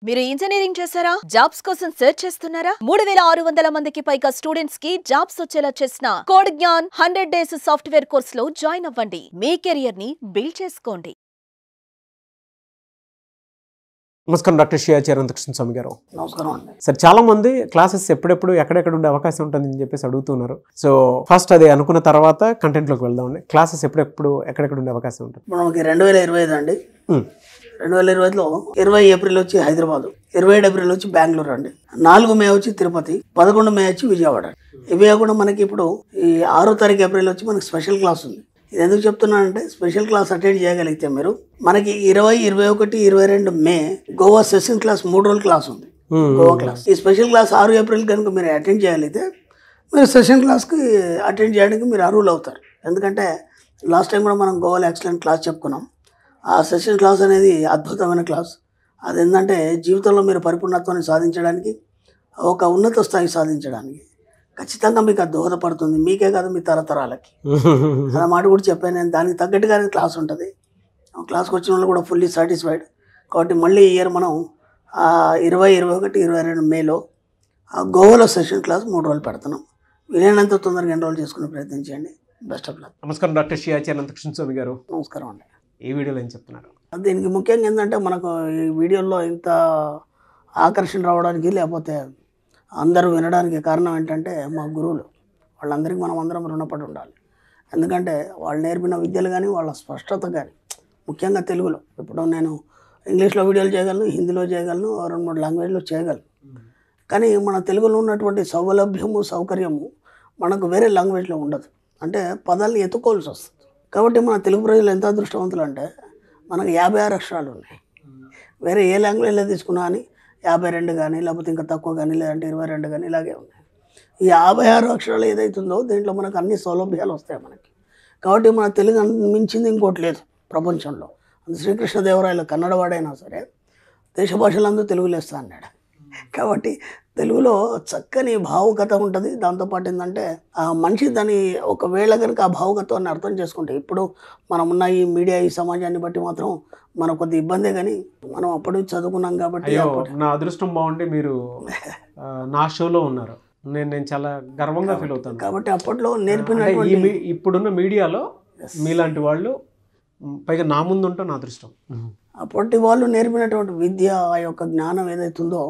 మీరు ఇంజనీరింగ్ చేశారా? జాబ్స్ కోసం సెర్చ్ చేస్తున్నారా? 3600 మందికి పైగా స్టూడెంట్స్ కి జాబ్స్ వచ్చేలా చేసిన కోడ్ జ్ఞాన్ 100 డేస్ సాఫ్ట్వేర్ కోర్సులో జాయిన్ అవ్వండి. మీ కెరియర్ ని బిల్డ్ చేసుకోండి. నమస్కారం డాక్టర్ షియాచార్య అనంతకృష్ణ స్వామి గారు. నమస్కారం అండి. సార్, చాలా మంది క్లాసెస్ ఎప్పుడెప్పుడు ఎక్కడెక్కడ ఉండే అవకాశం ఉంటుందని చెప్పేసి అడుగుతున్నారు. సో ఫస్ట్ అది అనుకున్న తర్వాత కంటెంట్లోకి వెళ్దామండి. క్లాసెస్ ఎప్పుడెప్పుడు ఎక్కడెక్కడ ఉండే అవకాశం ఉంటుంది? మనకి 2025 అండి. 2025లో 20 ఏప్రిల్ వచ్చి హైదరాబాద్, 27 ఏప్రిల్ వచ్చి బెంగళూరు అండి, 4 మే వచ్చి తిరుపతి, 11 మే వచ్చి విజయవాడ. ఇవే కాకుండా మనకి ఇప్పుడు ఈ 6 తారీఖు ఏప్రిల్ వచ్చి మనకి స్పెషల్ క్లాస్ ఉంది. ఇది ఎందుకు చెప్తున్నానంటే, స్పెషల్ క్లాస్ అటెండ్ చేయగలిగితే మీరు మనకి 20, 21, 22 మే గోవా సెషన్ క్లాస్ 3 రోజుల క్లాస్ ఉంది. గోవా క్లాస్. ఈ స్పెషల్ క్లాస్ 6 ఏప్రిల్ కనుక మీరు అటెండ్ చేయగలిగితే మీరు సెషన్ క్లాస్కి అటెండ్ చేయడానికి మీరు అర్హులు అవుతారు. ఎందుకంటే లాస్ట్ టైం కూడా మనం గోవాలో ఎక్సలెంట్ క్లాస్ చెప్పుకున్నాం. ఆ సెషన్ క్లాస్ అనేది అద్భుతమైన క్లాస్. అది ఏంటంటే జీవితంలో మీరు పరిపూర్ణత్వాన్ని సాధించడానికి, ఒక ఉన్నత స్థాయి సాధించడానికి ఖచ్చితంగా మీకు అది దోహదపడుతుంది. మీకే కాదు, మీ తరతరాలకి. అలా మాట కూడా చెప్పాను నేను. దానికి తగ్గట్టుగానే క్లాస్ ఉంటుంది. క్లాస్కి వచ్చిన వాళ్ళు కూడా ఫుల్లీ సాటిస్ఫైడ్. కాబట్టి మళ్ళీ ఈ ఇయర్ మనం 20, 21, 22 మేలో గోవాలో సెషన్ క్లాస్ 3 రోజులు పెడుతున్నాం. వీలైనంత తొందరగా ఎన్రోల్ చేసుకునే ప్రయత్నం చేయండి. Best of luck. నమస్కారం డాక్టర్ షియాచార్య అనంతకృష్ణ స్వామి గారు. నమస్కారం అండి. ఈ వీడియోలో ఏం చెప్తున్నారు? దీనికి ముఖ్యంగా ఏంటంటే, మనకు ఈ వీడియోలో ఇంత ఆకర్షణ రావడానికి, లేకపోతే అందరూ వినడానికి కారణం ఏంటంటే మా గురువులు. వాళ్ళందరికీ మనం అందరం రుణపడి ఉండాలి. ఎందుకంటే వాళ్ళు నేర్పిన విద్యలు కానీ, వాళ్ళ స్పష్టత కానీ, ముఖ్యంగా తెలుగులో. ఇప్పుడు నేను ఇంగ్లీష్లో వీడియోలు చేయగలను, హిందీలో చేయగలను, 2-3 లాంగ్వేజ్లో చేయగలను. కానీ మన తెలుగులో ఉన్నటువంటి సౌలభ్యము, సౌకర్యము మనకు వేరే లాంగ్వేజ్లో ఉండదు. అంటే పదాలను ఎత్తుకోవాల్సి వస్తుంది. కాబట్టి మన తెలుగు ప్రజలు ఎంత అదృష్టవంతులు అంటే, మనకు 56 అక్షరాలు ఉన్నాయి. వేరే ఏ లాంగ్వేజ్లో తీసుకున్నా అని 52 కానీ, లేకపోతే ఇంకా తక్కువ కానీ, లేదంటే 22 కానీ ఇలాగే ఉన్నాయి. ఈ 56 అక్షరాలు ఏదైతుందో దీంట్లో మనకు అన్ని సౌలభ్యాలు వస్తాయి మనకి. కాబట్టి మన తెలుగు మించింది ఇంకోటి లేదు ప్రపంచంలో. శ్రీకృష్ణదేవరాయలు కన్నడ వాడైనా సరే దేశ భాషలందరూ తెలుగు లేస్తా అన్నాడు. కాబట్టి తెలుగులో చక్కని భావుకత ఉంటుంది. దాంతోపాటు ఏంటంటే ఆ మనిషి దాని ఒకవేళ కనుక ఆ భావుకత్వాన్ని అర్థం చేసుకుంటే, ఇప్పుడు మనం ఉన్న ఈ మీడియా, ఈ సమాజాన్ని బట్టి మాత్రం మనకు కొద్ది ఇబ్బందే, కానీ మనం అప్పుడు చదువుకున్నాం కాబట్టి. నా అదృష్టం బాగుండి మీరు నా షోలో ఉన్నారు. నేను చాలా గర్వంగా ఫీల్ అవుతాను. కాబట్టి అప్పట్లో నేర్పిన ఇప్పుడున్న మీడియాలో మీలాంటి వాళ్ళు పైగా నా ముందు ఉంటే నా అదృష్టం. అప్పటి వాళ్ళు నేర్పినటువంటి విద్య, ఆ యొక్క జ్ఞానం ఏదైతుందో,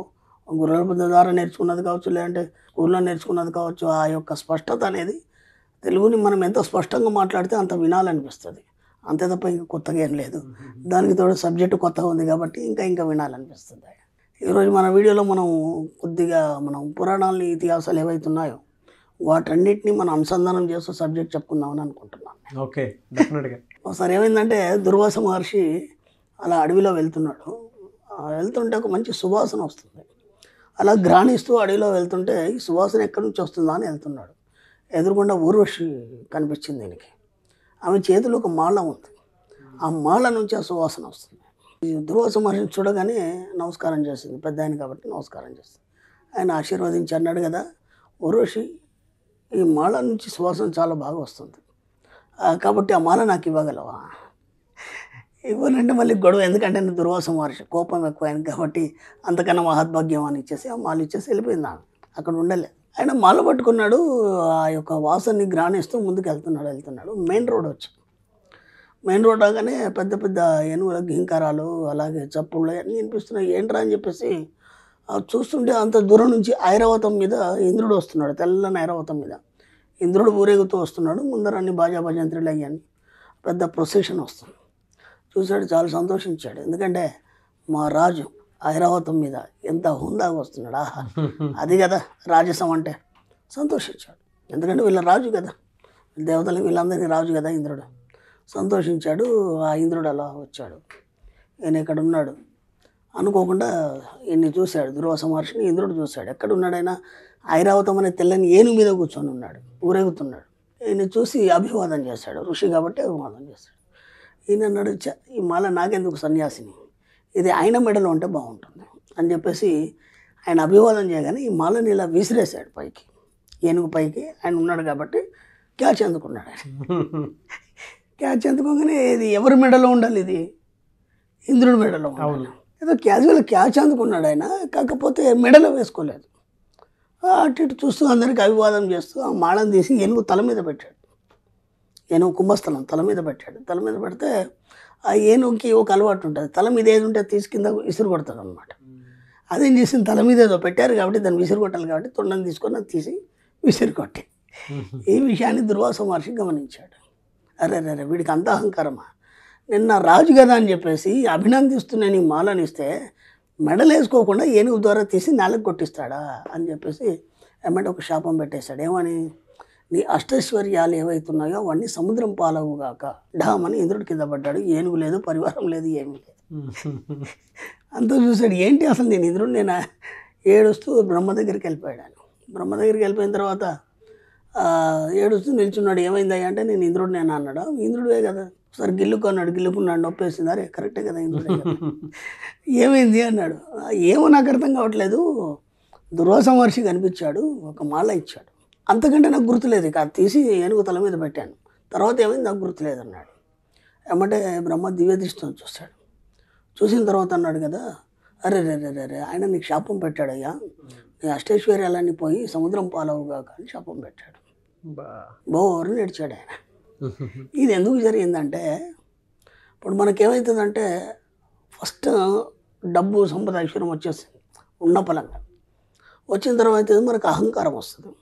గురువుల ద్వారా నేర్చుకున్నది కావచ్చు, లేదంటే స్కూల్లో నేర్చుకున్నది కావచ్చు, ఆ యొక్క స్పష్టత అనేది తెలుగుని మనం ఎంత స్పష్టంగా మాట్లాడితే అంత వినాలనిపిస్తుంది. అంతే తప్ప ఇంకా కొత్తగా ఏం లేదు. దానికి తోడు సబ్జెక్టు కొత్తగా ఉంది కాబట్టి ఇంకా వినాలనిపిస్తుంది. ఈరోజు మన వీడియోలో మనం కొద్దిగా మనం పురాణాలు, ఇతిహాసాలు ఏవైతున్నాయో వాటన్నిటిని మనం అనుసంధానం చేస్తూ సబ్జెక్ట్ చెప్పుకుందామని అనుకుంటున్నాను. ఓకే, డెఫినెట్గా. ఒకసారి ఏమైందంటే, దుర్వాస మహర్షి అలా అడవిలో వెళ్తున్నాడు. వెళ్తుంటే ఒక మంచి సువాసన వస్తుంది. అలా గ్రాణిస్తూ అడవిలో వెళ్తుంటే ఈ సువాసన ఎక్కడి నుంచి వస్తుందా అని వెళ్తున్నాడు. ఎదురుకుండా ఊర్వశి కనిపించింది దీనికి. ఆమె చేతిలో ఒక మాల ఉంది. ఆ మాల నుంచి ఆ సువాసన వస్తుంది. ఈ దుర్వాస మహర్షిని చూడగానే నమస్కారం చేసింది. పెద్ద ఆయన కాబట్టి నమస్కారం చేసింది. ఆయన ఆశీర్వదించి అన్నాడు కదా, ఊర్వశి, ఈ మాల నుంచి సువాసన చాలా బాగా వస్తుంది, కాబట్టి ఆ మాల నాకు ఇవ్వగలవా? ఇవ్వనంటే మళ్ళీ గొడవ. ఎందుకంటే నేను దుర్వాస మహర్షి, కోపం ఎక్కువ ఆయన కాబట్టి అంతకన్నా మహద్భాగ్యం అని ఇచ్చేసి ఆ మాల ఇచ్చేసి వెళ్ళిపోయింది. అక్కడ ఉండలే. ఆయన మాల పట్టుకున్నాడు. ఆ యొక్క వాసనని గ్రాణిస్తూ ముందుకు వెళ్తున్నాడు. మెయిన్ రోడ్ వచ్చి, మెయిన్ రోడ్ రాగానే పెద్ద పెద్ద ఏనుగుల ఘీంకారాలు, అలాగే చప్పుళ్ళు అన్నీ వినిపిస్తున్నాయి. ఏంట్రా అని చెప్పేసి చూస్తుంటే అంత దూరం నుంచి ఐరావతం మీద ఇంద్రుడు వస్తున్నాడు. తెల్లని ఐరావతం మీద ఇంద్రుడు ఊరేగుతూ వస్తున్నాడు. ముందర అన్ని బాజా భజంత్రులు అయ్యాన్ని పెద్ద ప్రొసెషన్ వస్తుంది. చూశాడు, చాలా సంతోషించాడు. ఎందుకంటే మా రాజు ఐరావతం మీద ఎంత హుందాగా వస్తున్నాడు. ఆహా, అది కదా రాజసం అంటే. సంతోషించాడు. ఎందుకంటే వీళ్ళ రాజు కదా, దేవతలు వీళ్ళందరికీ రాజు కదా ఇంద్రుడు. సంతోషించాడు. ఆ ఇంద్రుడు అలా వచ్చాడు. ఈయన ఇక్కడ ఉన్నాడు అనుకోకుండా ఈయన్ని చూశాడు. దుర్వాస మహర్షిని ఇంద్రుడు చూశాడు. ఎక్కడున్నాడైనా ఐరావతం అనే తెల్లని ఏనుగు మీద కూర్చొని ఉన్నాడు, ఊరేగుతున్నాడు. ఈయన చూసి అభివాదం చేశాడు. ఋషి కాబట్టి అభివాదం చేశాడు. ఈయన అన్నాడు, ఈ మాల నాకెందుకు సన్యాసిని, ఇది ఆయన మెడలో ఉంటే బాగుంటుంది అని చెప్పేసి ఆయన అభివాదం చేయగానే ఈ మాలని ఇలా విసిరేశాడు పైకి, ఏనుగు పైకి. ఆయన ఉన్నాడు కాబట్టి క్యాచ్ అందుకున్నాడు. క్యాచ్ అందుకోగానే ఇది ఎవరి మెడలో ఉండాలి? ఇది ఇంద్రుడి మెడలో ఉండాలి. ఏదో క్యాజువల్ క్యాచ్ అందుకున్నాడు ఆయన, కాకపోతే మెడలో వేసుకోలేదు. అటు ఇటు చూస్తూ అందరికీ అభివాదం చేస్తూ ఆ మాళను తీసి ఏనుగు తల మీద పెట్టాడు. ఏనుగు కుంభస్థలం తల మీద పెట్టాడు. తల మీద పెడితే ఆ ఏనుగుకి ఒక అలవాటు ఉంటుంది, తల మీద ఏది ఉంటే తీసి కింద విసిరు కొడుతుంది అనమాట. అదేం చేసింది, తల మీద ఏదో పెట్టారు కాబట్టి దాన్ని విసిరు కొట్టాలి కాబట్టి తొండని తీసుకొని అది తీసి విసిరు కొట్టి. ఈ విషయాన్ని దుర్వాస మహర్షి గమనించాడు. అరే రే వీడికి అంత అహంకారమా, నిన్న రాజు కదా అని చెప్పేసి అభినందిస్తున్న నీ మాలని ఇస్తే మెడలేసుకోకుండా ఏనుగు ద్వారా తీసి నేలకు కొట్టిస్తాడా అని చెప్పేసి ఏమంటే ఒక శాపం పెట్టేశాడు. ఏమని, నీ అష్టైశ్వర్యాలు ఏవైతున్నాయో అవన్నీ సముద్రం పాలవుగాక ఢామని ఇంద్రుడి కింద పడ్డాడు. ఏనుగు లేదు, పరివారం లేదు, ఏమీ లేదు. అంతా చూశాడు, ఏంటి అసలు నేను ఇంద్రుడు నేనా, ఏడుస్తూ బ్రహ్మ దగ్గరికి వెళ్ళిపోయాడు. బ్రహ్మ దగ్గరికి వెళ్ళిపోయిన తర్వాత ఏడుస్తూ నిల్చున్నాడు. ఏమైందయ్యా అంటే నేను ఇంద్రుడు నేను అన్నాడు. ఇంద్రుడే కదా, సరే గిల్లుకున్నాడు, గిల్లుకున్నాడు, నొప్పేసింది. అరే కరెక్టే కదా ఇంద్రుడే కదా. ఏమైంది అన్నాడు. ఏమో నాకు అర్థం కావట్లేదు, దుర్వాస మహర్షి కనిపించాడు, ఒక మాల ఇచ్చాడు, అంతకంటే నాకు గుర్తులేదు, ఇక తీసి ఏనుగు తల మీద పెట్టాను, తర్వాత ఏమైంది నాకు గుర్తులేదు అన్నాడు. ఏమంటే బ్రహ్మ దివ్య దృష్టితో చూస్తాడు. చూసిన తర్వాత అన్నాడు కదా, అరే రే రే రే ఆయన నీకు శాపం పెట్టాడయ్యా, నీ అష్టైశ్వర్యాలన్నీ పోయి సముద్రం పాలవుగా కానీ శాపం పెట్టాడు. బోర్ని నడిచాడు ఆయన. ఇది ఎందుకు జరిగిందంటే, ఇప్పుడు మనకేమవుతుందంటే ఫస్ట్ డబ్బు సంపద ఐశ్వర్యం వచ్చేస్తుంది ఉన్న పలంగా, వచ్చిన తర్వాత మనకు అహంకారం వస్తుంది.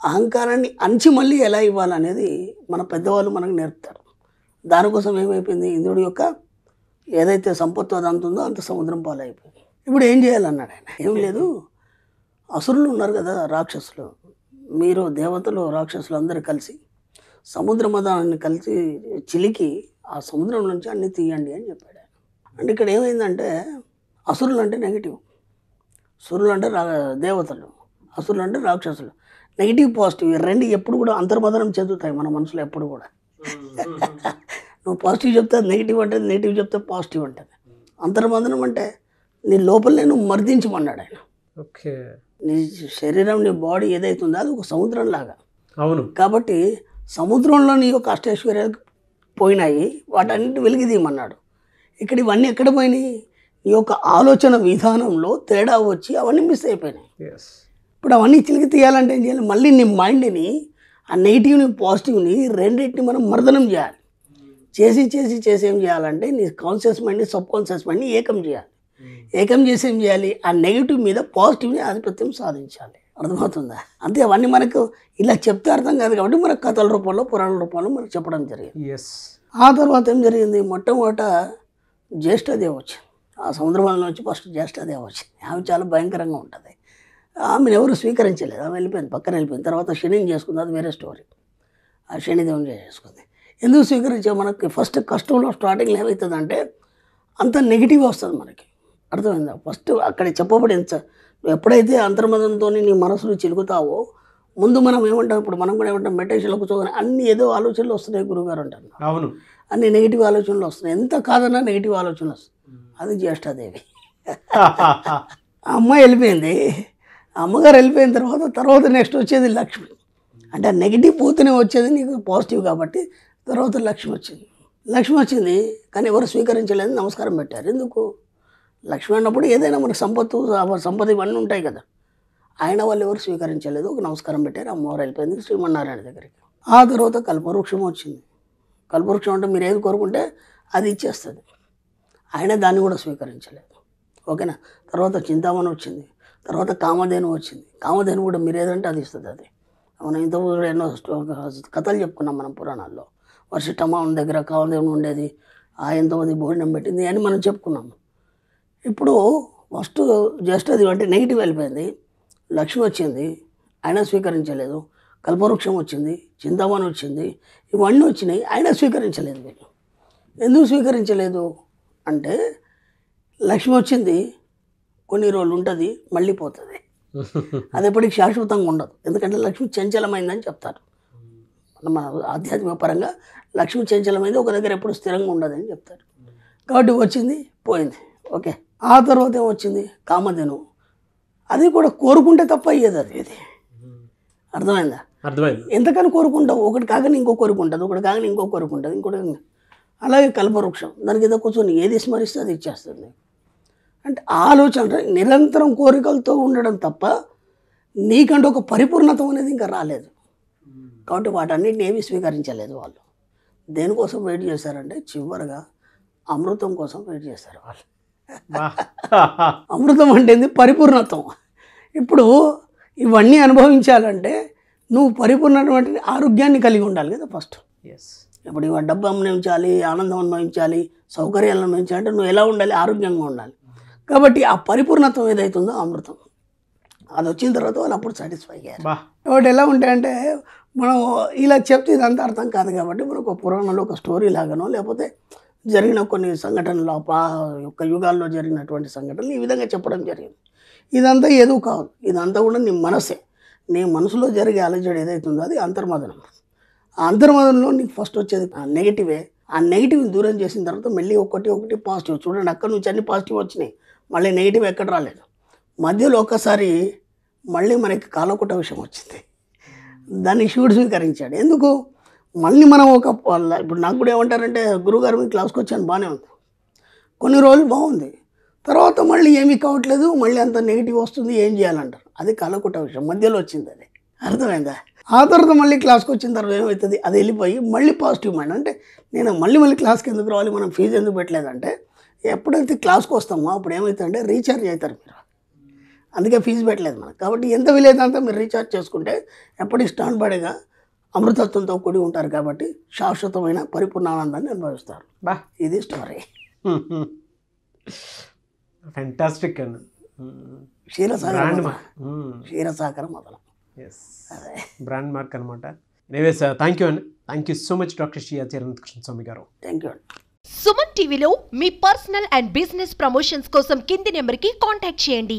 అహంకారాన్ని అంచి మళ్ళీ ఎలా ఇవ్వాలనేది మన పెద్దవాళ్ళు మనకు నేర్పుతారు. దానికోసం ఏమైపోయింది, ఇంద్రుడి యొక్క ఏదైతే సంపత్తు అది అంత ఉందో అంత సముద్రం పాలైపోయింది. ఇప్పుడు ఏం చేయాలన్నాడు ఆయన. ఏం లేదు, అసురులు ఉన్నారు కదా రాక్షసులు, మీరు దేవతలు రాక్షసులు అందరూ కలిసి సముద్ర మదాన్ని కలిసి చిలికి ఆ సముద్రం నుంచి అన్నీ తీయండి అని చెప్పాడు. అంటే ఇక్కడ ఏమైందంటే అసురులు అంటే నెగిటివ్, సురులు అంటే దేవతలు, అసురులు అంటే రాక్షసులు. నెగిటివ్ పాజిటివ్ రెండు ఎప్పుడు కూడా అంతర్మదనం చెందుతాయి మన మనసులో ఎప్పుడు కూడా. నువ్వు పాజిటివ్ చెప్తే నెగిటివ్ అంటే, నెగిటివ్ చెప్తే పాజిటివ్ ఉంటుంది. అంతర్మదనం అంటే నీ లోపలనే నువ్వు మర్దించమన్నాడు ఆయన. ఓకే, నీ శరీరం నీ బాడీ ఏదైతుందో అది ఒక సముద్రం లాగా. అవును, కాబట్టి సముద్రంలో నీ యొక్క అష్టైశ్వర్యాలు పోయినాయి, వాటన్నిటి వెలిగిదీయమన్నాడు. ఇక్కడ ఇవన్నీ ఎక్కడ పోయినాయి, నీ యొక్క ఆలోచన విధానంలో తేడా వచ్చి అవన్నీ మిస్ అయిపోయినాయి. ఇప్పుడు అవన్నీ చిలికి తీయాలంటే ఏం చేయాలి, మళ్ళీ నీ మైండ్ని ఆ నెగిటివ్ని పాజిటివ్ని రెండింటిని మనం మర్దనం చేయాలి. చేసి చేసి చేసి ఏం చేయాలంటే నీ కాన్షియస్ మైండ్ని సబ్ కాన్షియస్ మైండ్ని ఏకం చేయాలి. ఏకం చేసి ఏం చేయాలి, ఆ నెగిటివ్ మీద పాజిటివ్ని ఆధిపత్యం సాధించాలి. అర్థమవుతుందా? అంతే, అవన్నీ మనకు ఇలా చెప్తే అర్థం కాదు కాబట్టి మనకు కథల రూపంలో పురాణ రూపంలో మనకు చెప్పడం జరిగింది. ఆ తర్వాత ఏం జరిగింది, మొట్టమొదట జ్యేష్ఠదేవి వచ్చింది. ఆ సముద్రంలో వచ్చి ఫస్ట్ జ్యేష్ఠదేవి వచ్చింది. ఆమె చాలా భయంకరంగా ఉంటుంది. ఆమెను ఎవరు స్వీకరించలేదు, ఆమె వెళ్ళిపోయింది, పక్కన వెళ్ళిపోయింది. తర్వాత శనిని చేసుకుంది, అది వేరే స్టోరీ. ఆ శనిదేవుని చేసుకుంది. ఎందుకు స్వీకరించే, మనకి ఫస్ట్ కష్టంలో స్టార్టింగ్లో ఏమవుతుందంటే అంత నెగిటివ్ వస్తుంది మనకి. అర్థమైందా? ఫస్ట్ అక్కడ చెప్పబడింది, నువ్వు ఎప్పుడైతే అంతర్మదంతో నీ మనసును చిలుకుతావో ముందు మనం ఏమంటాం, ఇప్పుడు మనం కూడా ఏమంటాం, మెడిటేషన్లో కూర్చోగానే అన్ని ఏదో ఆలోచనలు వస్తున్నాయి గురువుగారు అంటారు. అవును, అన్ని నెగిటివ్ ఆలోచనలు వస్తున్నాయి, ఎంత కాదన్నా నెగిటివ్ ఆలోచనలు వస్తున్నాయి. అది జ్యేష్ఠాదేవి. ఆ అమ్మాయి వెళ్ళిపోయింది. ఆ అమ్మగారు వెళ్ళిపోయిన తర్వాత నెక్స్ట్ వచ్చేది లక్ష్మి. అంటే ఆ నెగిటివ్ పోతూనే వచ్చేది నీకు పాజిటివ్ కాబట్టి. తర్వాత లక్ష్మి వచ్చింది కానీ ఎవరు స్వీకరించలేదు, నమస్కారం పెట్టారు. ఎందుకు? లక్ష్మి అన్నప్పుడు ఏదైనా మనకు సంపద ఇవన్నీ ఉంటాయి కదా, ఆయన వాళ్ళు ఎవరు స్వీకరించలేదు, ఒక నమస్కారం పెట్టారు, అమ్మవారు వెళ్ళిపోయింది శ్రీమన్నారాయణ దగ్గరికి. ఆ తర్వాత కల్పవృక్షం వచ్చింది. కల్పవృక్షం అంటే మీరు ఏది కోరుకుంటే అది ఇచ్చేస్తుంది, ఆయన దాన్ని కూడా స్వీకరించలేదు. ఓకేనా? తర్వాత చింతామణి వచ్చింది, తర్వాత కామధేను వచ్చింది. కామధేను కూడా మీరు ఏదంటే అది ఇస్తుంది. అది మనం ఇంతకుముందు ఎన్నో కథలు చెప్పుకున్నాం మనం పురాణాల్లో. వర్షటమాన్ దగ్గర కామధేను ఉండేది, ఎంతోమంది భోజనం పెట్టింది అని మనం చెప్పుకున్నాము. ఇప్పుడు ఫస్ట్ జ్యేష్ఠదేవి అంటే నెగిటివ్ వెళ్ళిపోయింది, లక్ష్మి వచ్చింది, ఆయన స్వీకరించలేదు. కల్పవృక్షం వచ్చింది, చింతామణి వచ్చింది, ఇవన్నీ వచ్చినాయి, ఆయన స్వీకరించలేదు. వీళ్ళు ఎందుకు స్వీకరించలేదు అంటే లక్ష్మి వచ్చింది కొన్ని రోజులు ఉంటుంది, మళ్ళీ పోతుంది. అది ఎప్పటికి శాశ్వతంగా ఉండదు. ఎందుకంటే లక్ష్మి చంచలమైందని చెప్తారు. మన ఆధ్యాత్మిక పరంగా లక్ష్మి చంచలమైంది, ఒక దగ్గర ఎప్పుడు స్థిరంగా ఉండదని చెప్తారు. కాబట్టి వచ్చింది, పోయింది. ఓకే. ఆ తర్వాత ఏమొచ్చింది, కామధేను. అది కూడా కోరుకుంటే తప్ప అయ్యేది అది. ఇది అర్థమైందా? అర్థమైంది. ఎంతకని కోరుకుంటావు, ఒకటి కాగానే ఇంకో కోరుకుంటుంది, ఒకటి కాగానే ఇంకో కోరుకుంటుంది, ఇంకోటి. అలాగే కల్పవృక్షం, దానికి ఏదో కూర్చొని ఏది స్మరిస్తే అది ఇచ్చేస్తుంది. అంటే ఆలోచన అంటే నిరంతరం కోరికలతో ఉండడం తప్ప నీకంటే ఒక పరిపూర్ణత అనేది ఇంకా రాలేదు. కాబట్టి వాటన్నిటిని ఏమీ స్వీకరించలేదు వాళ్ళు. దేనికోసం వెయిట్ చేశారంటే చివరిగా అమృతం కోసం వెయిట్ చేశారు వాళ్ళు. అమృతం అంటే పరిపూర్ణత్వం. ఇప్పుడు ఇవన్నీ అనుభవించాలంటే నువ్వు పరిపూర్ణటువంటి ఆరోగ్యాన్ని కలిగి ఉండాలి కదా ఫస్ట్. ఇప్పుడు ఇవాళ డబ్బు అనుభవించాలి, ఆనందం అనుభవించాలి, సౌకర్యాలను అనుభవించాలి అంటే నువ్వు ఎలా ఉండాలి? ఆరోగ్యంగా ఉండాలి. కాబట్టి ఆ పరిపూర్ణత్వం ఏదైతుందో అమృతం, అది వచ్చిన తర్వాత వాళ్ళు అప్పుడు సాటిస్ఫై అయ్యారు. కాబట్టి ఎలా ఉంటాయంటే మనం ఇలా చెప్తే ఇదంతా అర్థం కాదు కాబట్టి మనకు ఒక పురాణంలో ఒక స్టోరీ లాగానో లేకపోతే జరిగిన కొన్ని సంఘటనలు యొక్క యుగాల్లో జరిగినటువంటి సంఘటనలు ఈ విధంగా చెప్పడం జరిగింది. ఇదంతా ఏదో కాదు, ఇదంతా కూడా నీ మనసే. నీ మనసులో జరిగే అలజడి ఏదైతుందో అది అంతర్మదనం. ఆ అంతర్మదనంలో నీకు ఫస్ట్ వచ్చేది ఆ నెగిటివే. ఆ నెగిటివ్ని దూరం చేసిన తర్వాత మళ్ళీ ఒకటి పాజిటివ్. చూడండి, అక్కడ నుంచి అన్ని పాజిటివ్ వచ్చినాయి, మళ్ళీ నెగిటివ్ ఎక్కడ రాలేదు. మధ్యలో ఒక్కసారి మళ్ళీ మనకి కాలకుట విషయం వచ్చింది. దాన్ని శివుడు స్వీకరించాడు. ఎందుకు? మళ్ళీ మనం ఇప్పుడు నాకు కూడా ఏమంటారంటే గురువుగారు మీ క్లాస్కి వచ్చాను, బాగానే ఉంది, కొన్ని రోజులు బాగుంది, తర్వాత మళ్ళీ ఏమీ కావట్లేదు, మళ్ళీ అంత నెగిటివ్ వస్తుంది, ఏం చేయాలంటారు. అది కాలకుట విషయం, మధ్యలో వచ్చింది అది. అర్థమైందా? ఆ తర్వాత మళ్ళీ క్లాస్కి వచ్చిన తర్వాత ఏమవుతుంది, అది వెళ్ళిపోయి మళ్ళీ పాజిటివ్ మైండ్. అంటే నేను మళ్ళీ క్లాస్కి ఎందుకు రావాలి, మనం ఫీజు ఎందుకు పెట్టలేదంటే ఎప్పుడైతే క్లాస్కి వస్తామో అప్పుడు ఏమవుతుందంటే రీఛార్జ్ అవుతారు మీరు, అందుకే ఫీజు పెట్టలేదు మనకు. కాబట్టి ఎంత వీలైతే మీరు రీఛార్జ్ చేసుకుంటే ఎప్పటికీ స్టాండ్ బైగా అమృతత్వంతో కూడి ఉంటారు. కాబట్టి శాశ్వతమైన పరిపూర్ణ ఆనందాన్ని అనుభవిస్తారు. ఇది స్టోరీ. ఫ్యాంటాస్టిక్ అండి. క్షీరసాగర మొదలు బ్రాండ్ మార్క్ అనమాట. ఎనీవేస్ థ్యాంక్ యూ అండి. Thank you so much doctor Shri Acharya Ananthakrishna Swamy garu. Thank you అండి. సుమన్ టీవీలో మీ పర్సనల్ అండ్ బిజినెస్ ప్రమోషన్స్ కోసం కింది నెంబర్కి కాంటాక్ట్ చేయండి.